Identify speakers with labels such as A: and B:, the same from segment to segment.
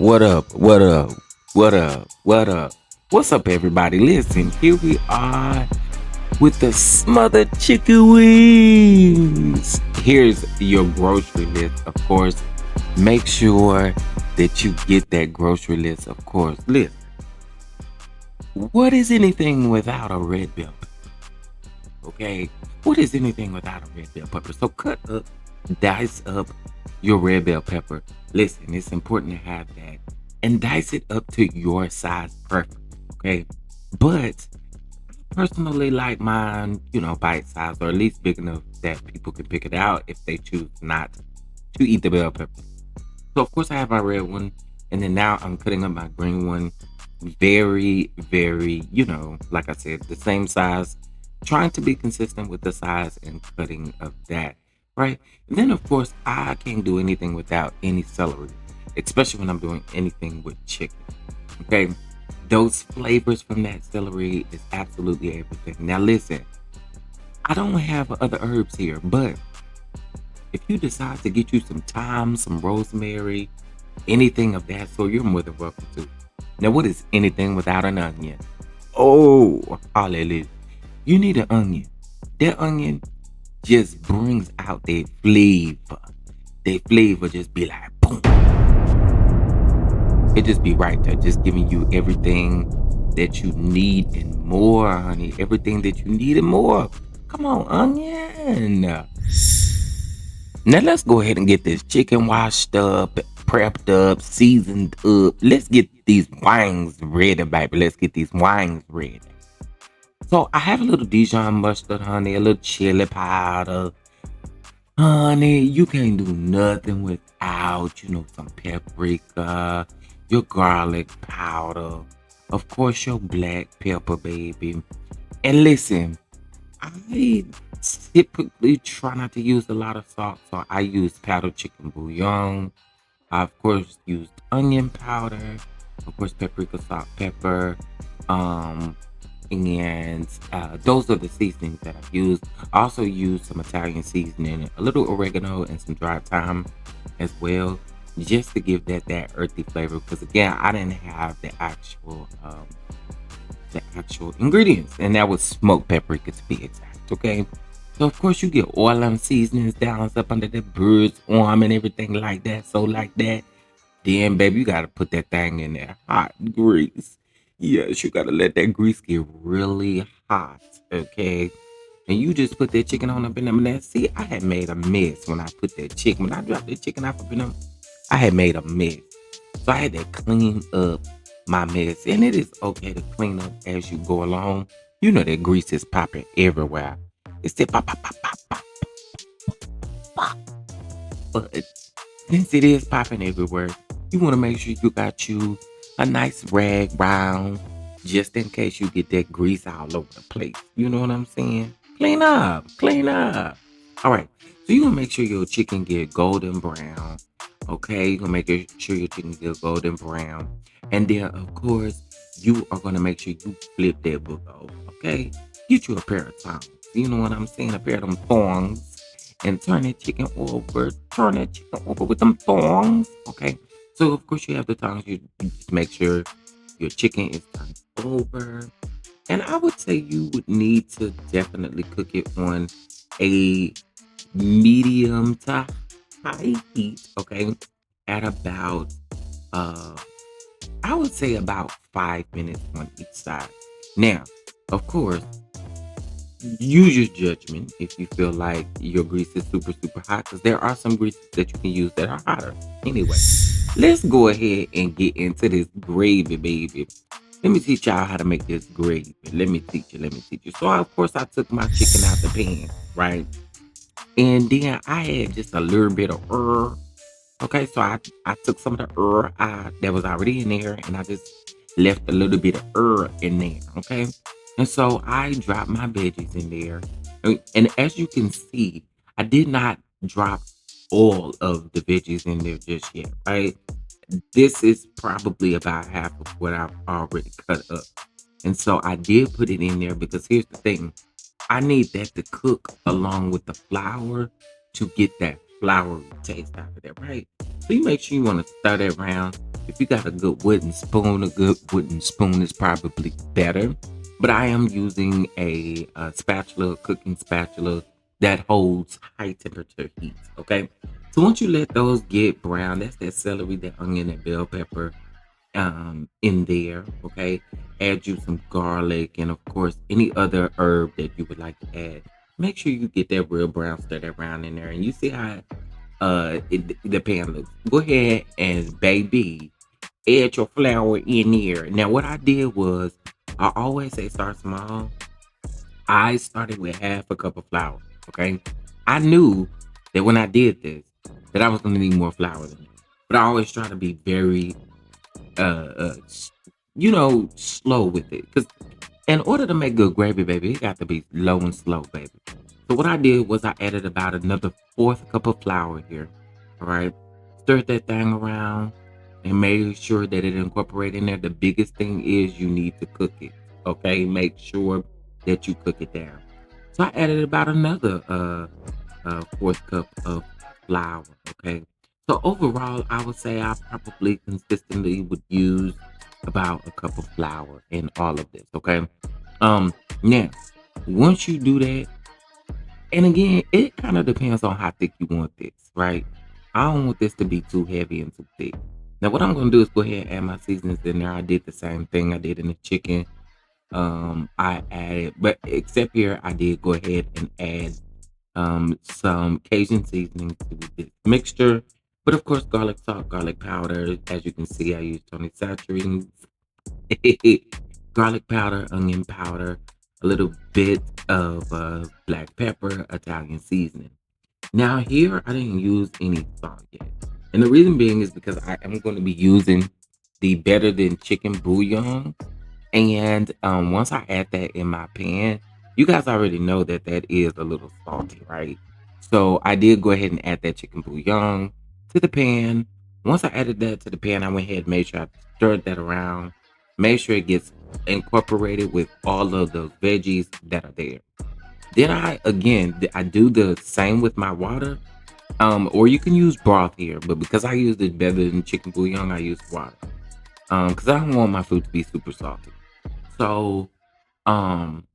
A: What up? What up? What up? What up? What's up, everybody? Listen, here we are with the smothered chicken wings. Here's your grocery list, of course. Make sure that you get that grocery list, of course. Listen, what is anything without a red bell pepper? Okay, what is anything without a red bell pepper? So cut up, dice up your red bell pepper. Listen, it's important to have that and dice it up to your size preference. Okay, but personally like mine, bite size or at least big enough that people can pick it out if they choose not to eat the bell pepper. So of course I have my red one, and then now I'm cutting up my green one. Very, very, like I said, the same size. Trying to be consistent with the size and cutting of that, right? And then of course I can't do anything without any celery, especially when I'm doing anything with chicken. Okay, those flavors from that celery is absolutely everything. Now listen, I don't have other herbs here, but if you decide to get you some thyme, some rosemary, anything of that sort, you're more than welcome to. Now, what is anything without an onion? Oh, hallelujah. You need an onion. That onion just brings out that flavor. That flavor just be like, boom. It just be right there, just giving you everything that you need and more, honey. Everything that you need and more. Come on, onion. Now let's go ahead and get this chicken washed up, prepped up, seasoned up. Let's get these wings ready, baby. Let's get these wings ready. So I have a little Dijon mustard, honey, a little chili powder. Honey, you can't do nothing without, some paprika, your garlic powder, of course, your black pepper, baby. And listen, I typically try not to use a lot of salt, so I use powdered chicken bouillon. I of course used onion powder, of course paprika, salt, pepper, um, and those are the seasonings that I've used. I also used some Italian seasoning, a little oregano, and some dried thyme as well, just to give that earthy flavor. Because again, I didn't have the actual ingredients, and that was smoked paprika to be exact. Okay, so of course you get oil and seasonings down up under the bird's arm and everything like that. So like that, then baby, you gotta put that thing in there, hot grease. Yes, you gotta let that grease get really hot. Okay. And you just put that chicken on up in them. And see, I had made a mess when I put that chicken. When I dropped that chicken off up in them, I had made a mess. So I had to clean up my mess. And it is okay to clean up as you go along. You know that grease is popping everywhere. It's still pop, pop, pop, pop, pop, pop. But since it is popping everywhere, you want to make sure you got you a nice rag round just in case you get that grease all over the place. You know what I'm saying? Clean up, clean up. All right. So you want to make sure your chicken get golden brown. Okay, you're gonna make sure your chicken get golden brown. And then of course you are gonna make sure you flip that book over. Okay? Get you a pair of tongs. You know what I'm saying? A pair of them thongs. And turn that chicken over. Turn that chicken over with them thongs. Okay. So of course you have the tongs. You just make sure your chicken is turned over. And I would say you would need to definitely cook it on a medium to high heat, okay? At about uh I would say about 5 minutes on each side. Now, of course, use your judgment if you feel like your grease is super, super hot, because there are some greases that you can use that are hotter. Anyway, let's go ahead and get into this gravy, baby. Let me teach y'all how to make this gravy. Let me teach you. Let me teach you. So, of course, I took my chicken out the pan, right? And then I had just a little bit of herb. Okay, so I took some of the herb that was already in there, and I just left a little bit of herb in there. Okay, and so I dropped my veggies in there, and as you can see, I did not drop all of the veggies in there just yet. Right, this is probably about half of what I've already cut up, and so I did put it in there because here's the thing: I need that to cook along with the flour to get that floury taste out of there, right? So you make sure you want to stir that around. If you got a good wooden spoon is probably better. But I am using a spatula, cooking spatula that holds high temperature heat. Okay. So once you let those get brown, that's that celery, that onion, that bell pepper in there. Okay. Add you some garlic and of course any other herb that you would like to add. Make sure you get that real brown, stir that brown in there, and you see how the pan looks. Go ahead and baby add your flour in here. Now what I did was I always say start small. I started with half a cup of flour. Okay. I knew that when I did this that I was gonna need more flour than that. But I always try to be very slow with it. Because in order to make good gravy, baby, it got to be low and slow, baby. So what I did was I added about another fourth cup of flour here. All right. Stirred that thing around and made sure that it incorporated in there. The biggest thing is you need to cook it. Okay. Make sure that you cook it down. So I added about another fourth cup of flour. Okay. So overall, I would say I probably consistently would use about a cup of flour in all of this. Okay. Now once you do that, and again, it kind of depends on how thick you want this, right? I don't want this to be too heavy and too thick. Now, what I'm gonna do is go ahead and add my seasonings in there. I did the same thing I did in the chicken. I added, but except here, I did go ahead and add some Cajun seasoning to this mixture. But of course, garlic salt, garlic powder. As you can see, I use Tony Saturating garlic powder, onion powder, a little bit of black pepper, Italian seasoning. Now here I didn't use any salt yet. And the reason being is because I am going to be using the better than chicken bouillon. And once I add that in my pan, you guys already know that that is a little salty, right? So I did go ahead and add that chicken bouillon to the pan. Once I added that to the pan, I went ahead and made sure I stirred that around, make sure it gets incorporated with all of those veggies that are there. Then I do the same with my water. Or you can use broth here, but because I use it better than chicken bouillon, I use water. Because I don't want my food to be super salty. So, um,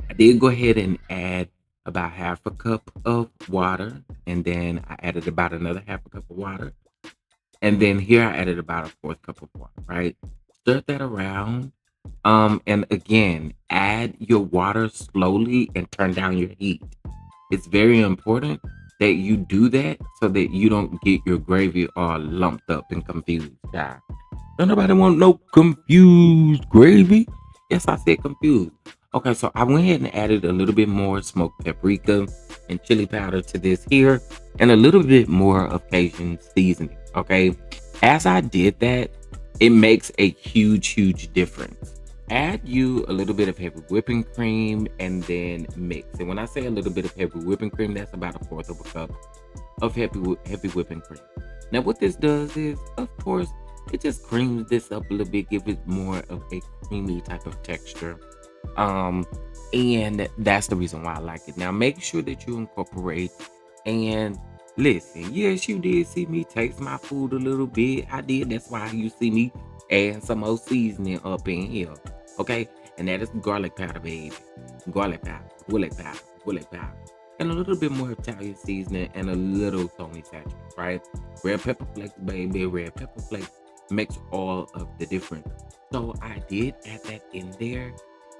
A: I did go ahead and add about half a cup of water, and then I added about another half a cup of water, and then here I added about a fourth cup of water. Right, stir that around. And again, add your water slowly and turn down your heat. It's very important that you do that so that you don't get your gravy all lumped up and confused. Yeah. Don't nobody want no confused gravy. Yes, I said confused. Okay, so I went ahead and added a little bit more smoked paprika and chili powder to this here, and a little bit more of Cajun seasoning. Okay, as I did that, it makes a huge difference. Add you a little bit of heavy whipping cream and then mix. And when I say a little bit of heavy whipping cream, that's about a fourth of a cup of heavy whipping cream. Now, what this does is, of course, it just creams this up a little bit, give it more of a creamy type of texture. Um, and that's the reason why I like it. Now, make sure that you incorporate and listen. Yes, you did see me taste my food a little bit. I did. That's why you see me add some more seasoning up in here. Okay, and that is garlic powder, baby. Garlic powder, and a little bit more Italian seasoning and a little Tony Satchel, right? Red pepper flakes, baby. Red pepper flakes makes all of the difference. So I did add that in there,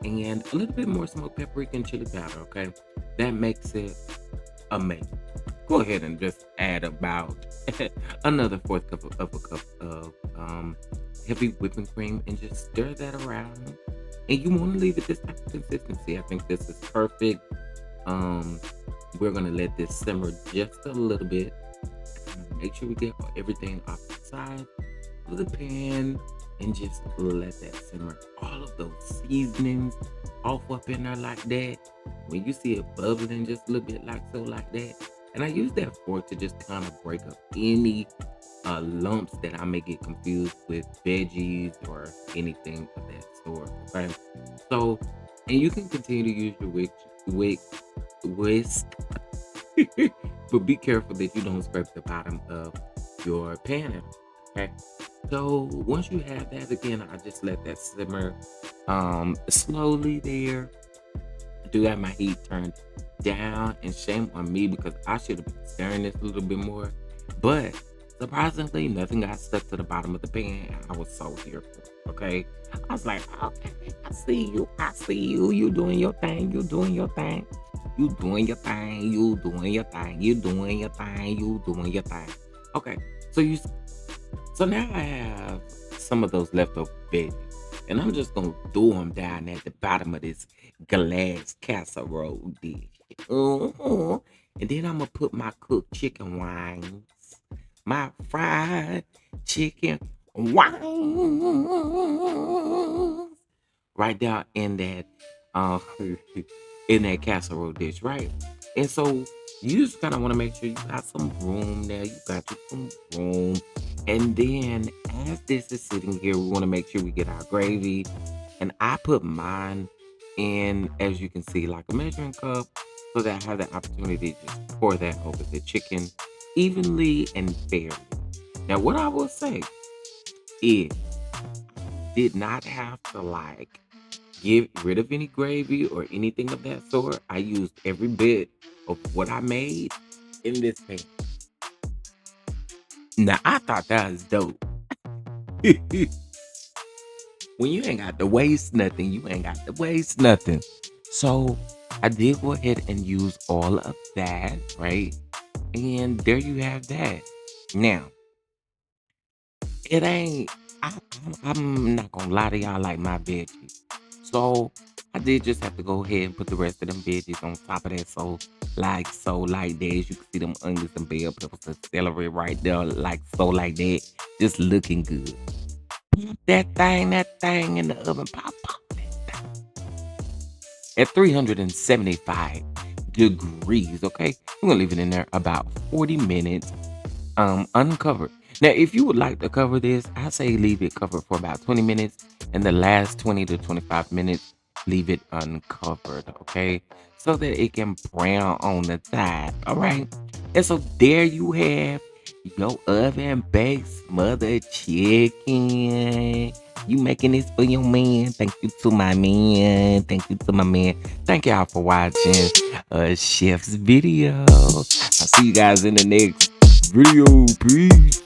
A: and a little bit more smoked paprika and chili powder. Okay, that makes it amazing. Go ahead and just add about another fourth cup of a cup of heavy whipping cream and just stir that around. And you want to leave it this type of consistency. I think this is perfect. We're gonna let this simmer just a little bit. Make sure we get everything off the side of the pan and just let that simmer. All of those seasonings off up in there like that. When you see it bubbling just a little bit like so like that. And I use that fork to just kind of break up any lumps that I may get confused with veggies or anything of that sort. Okay. So, and you can continue to use your whisk, but be careful that you don't scrape the bottom of your pan. Okay. So once you have that again, I just let that simmer slowly there. I do have my heat turned down, and shame on me because I should have been stirring this a little bit more. But surprisingly, nothing got stuck to the bottom of the pan. And I was so here for it. Okay. I was like, okay, I see you. I see you. You doing your thing. You doing your thing. You doing your thing. You doing your thing. You doing your thing. You doing your thing. Okay. So you so now I have some of those leftover veggies, and I'm just gonna throw them down at the bottom of this glass casserole dish. Uh-huh. And then I'm gonna put my cooked chicken wings, my fried chicken wings, right down in that uh in that casserole dish, right? And so you just kind of want to make sure you got some room there. You got you some room. And then as this is sitting here, we want to make sure we get our gravy. And I put mine in, as you can see, like a measuring cup so that I have the opportunity to just pour that over the chicken evenly and fairly. Now, what I will say is, did not have to like get rid of any gravy or anything of that sort. I used every bit of what I made in this pan. Now I thought that was dope. When you ain't got to waste nothing, you ain't got to waste nothing. So I did go ahead and use all of that, right? And there you have that. Now, it ain't, I'm not gonna lie to y'all like my veggies. So I did just have to go ahead and put the rest of them veggies on top of that. So like that, as you can see them onions and bell peppers and celery right there, like that, just looking good. Pop that thing in the oven. Pop that thing at 375 degrees. Okay, we're gonna leave it in there about 40 minutes, uncovered. Now, if you would like to cover this, I say leave it covered for about 20 minutes, and the last 20 to 25 minutes, leave it uncovered, okay? So that it can brown on the side, all right? And so there you have your oven baked smothered chicken. You making this for your man. Thank you to my man. Thank you to my man. Thank y'all for watching Chef's video. I'll see you guys in the next video. Peace.